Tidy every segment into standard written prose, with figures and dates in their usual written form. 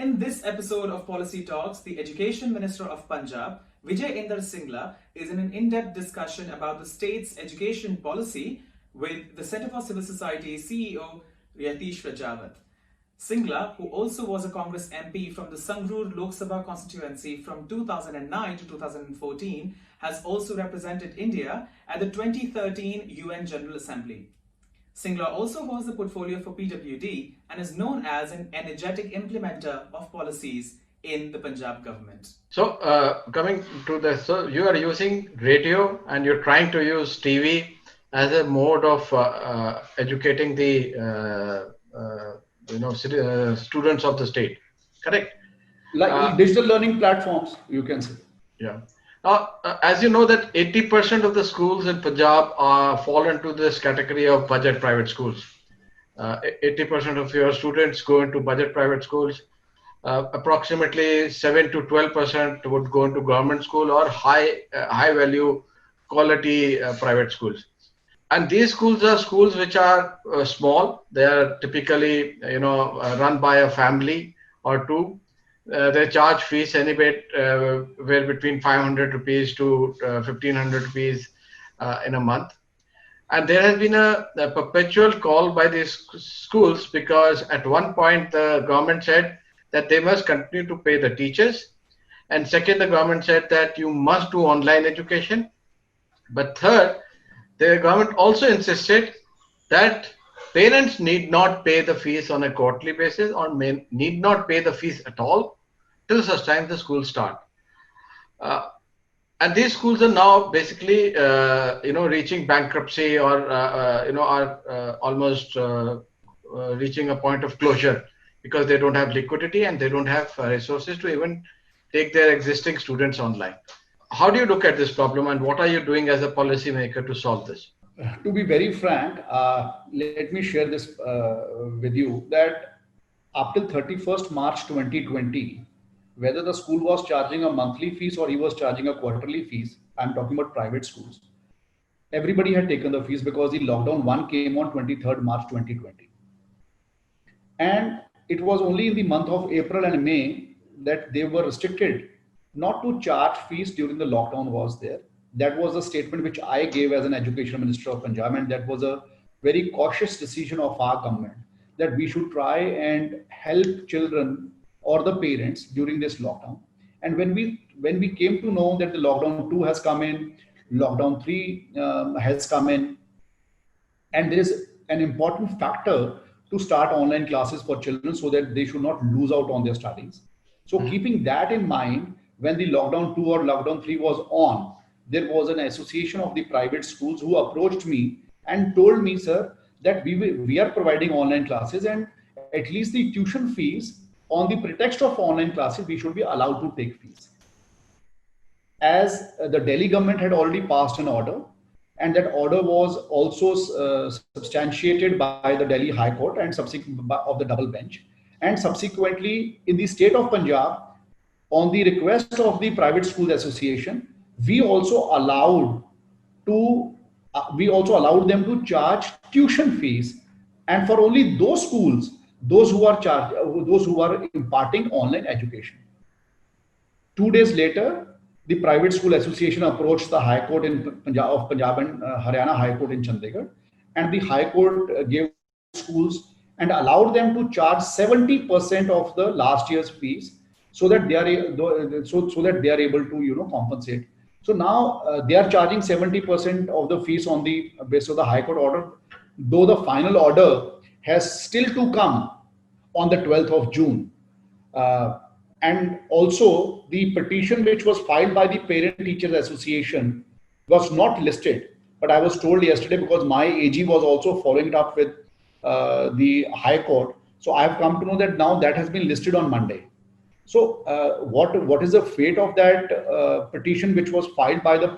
In this episode of Policy Talks, the Education Minister of Punjab, Vijay Inder Singla, is in an in-depth discussion about the state's education policy with the Centre for Civil Society CEO Yatish Rajawat. Singla, who also was a Congress MP from the Sangrur Lok Sabha constituency from 2009 to 2014, has also represented India at the 2013 UN General Assembly. Singla also holds the portfolio for PWD and is known as an energetic implementer of policies in the Punjab government. So, coming to this, so you are using radio and you're trying to use TV as a mode of educating the students of the state, correct? Like digital learning platforms, you can say. Yeah. Now, as you know that 80% of the schools in Punjab fall into this category of budget private schools. 80% of your students go into budget private schools. Approximately 7 to 12% would go into government school or high value quality private schools. And these schools are schools which are small. They are typically run by a family or two. They charge fees anywhere where between 500 rupees to 1500 rupees in a month. And there has been a perpetual call by these schools because at one point the government said that they must continue to pay the teachers. And second, the government said that you must do online education. But third, the government also insisted that parents need not pay the fees on a quarterly basis or need not pay the fees at all till such time the schools start. And these schools are now basically, reaching bankruptcy or, are almost reaching a point of closure because they don't have liquidity and they don't have resources to even take their existing students online. How do you look at this problem and what are you doing as a policymaker to solve this? To be very frank, let me share this with you that up till 31st March 2020, whether the school was charging a monthly fees or he was charging a quarterly fees, I'm talking about private schools, everybody had taken the fees because the lockdown 1 came on 23rd March 2020. And it was only in the month of April and May that they were restricted not to charge fees during the lockdown was there. That was a statement which I gave as an education minister of Punjab, and that was a very cautious decision of our government that we should try and help children or the parents during this lockdown. And when we came to know that the lockdown 2 has come in, lockdown 3 has come in, and there is an important factor to start online classes for children so that they should not lose out on their studies. So keeping that in mind, when the lockdown 2 or lockdown 3 was on, there was an association of the private schools who approached me and told me, sir, that we are providing online classes and at least the tuition fees on the pretext of online classes, we should be allowed to take fees. As the Delhi government had already passed an order, and that order was also substantiated by the Delhi High Court and subsequent of the double bench. And subsequently, in the state of Punjab, on the request of the Private Schools Association, we also allowed them to charge tuition fees, and for only those schools, those who are imparting online education. 2 days later, the Private School Association approached the High Court of Punjab and Haryana High Court in Chandigarh, and the High Court gave schools and allowed them to charge 70% of the last year's fees, so that they are able to compensate. So now they are charging 70% of the fees on the basis of the High Court order, though the final order has still to come on the 12th of June. And also the petition which was filed by the Parent Teachers Association was not listed, but I was told yesterday, because my AG was also following it up with the High Court. So I have come to know that now that has been listed on Monday. So what is the fate of that petition which was filed by the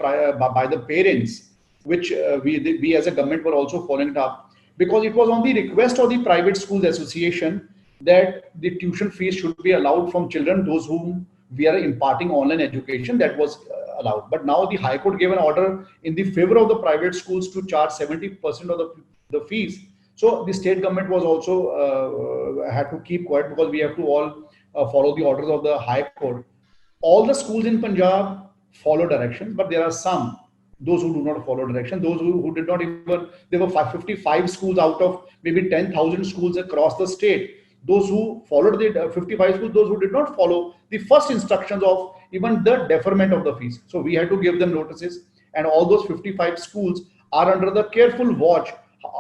parents, which we as a government were also following it up, because it was on the request of the Private Schools Association that the tuition fees should be allowed from children, those whom we are imparting online education, that was allowed. But now the High Court gave an order in the favor of the private schools to charge 70% of the fees. So the state government was also had to keep quiet, because we have to all follow the orders of the High Court. All the schools in Punjab follow directions, but there are some, those who do not follow direction, those who did not even, there were 55 schools out of maybe 10,000 schools across the state. Those who followed the 55 schools, those who did not follow the first instructions of even the deferment of the fees. So we had to give them notices, and all those 55 schools are under the careful watch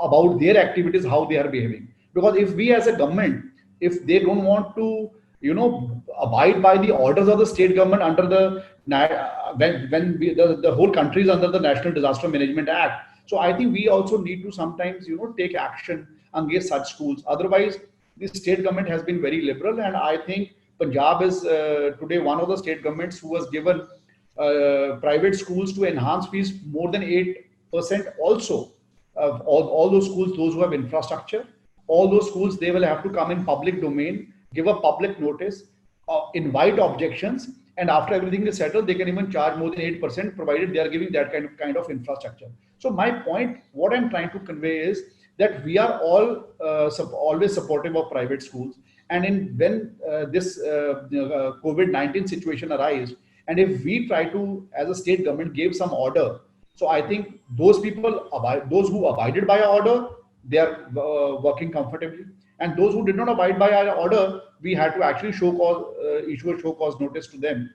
about their activities, how they are behaving. Because if we as a government, if they don't want to, abide by the orders of the state government under the the whole country is under the National Disaster Management Act. So I think we also need to sometimes take action against such schools. Otherwise, the state government has been very liberal, and I think Punjab is today one of the state governments who has given private schools to enhance fees more than 8% also. All those schools, those who have infrastructure, all those schools, they will have to come in public domain, give a public notice, invite objections, and after everything is settled, they can even charge more than 8%, provided they are giving that kind of infrastructure. So my point, what I'm trying to convey is that we are all always supportive of private schools. And when this COVID-19 situation arises, and if we try to, as a state government, give some order, so I think those people, those who abided by our order, they are working comfortably. And those who did not abide by our order, we had to actually issue a show cause notice to them.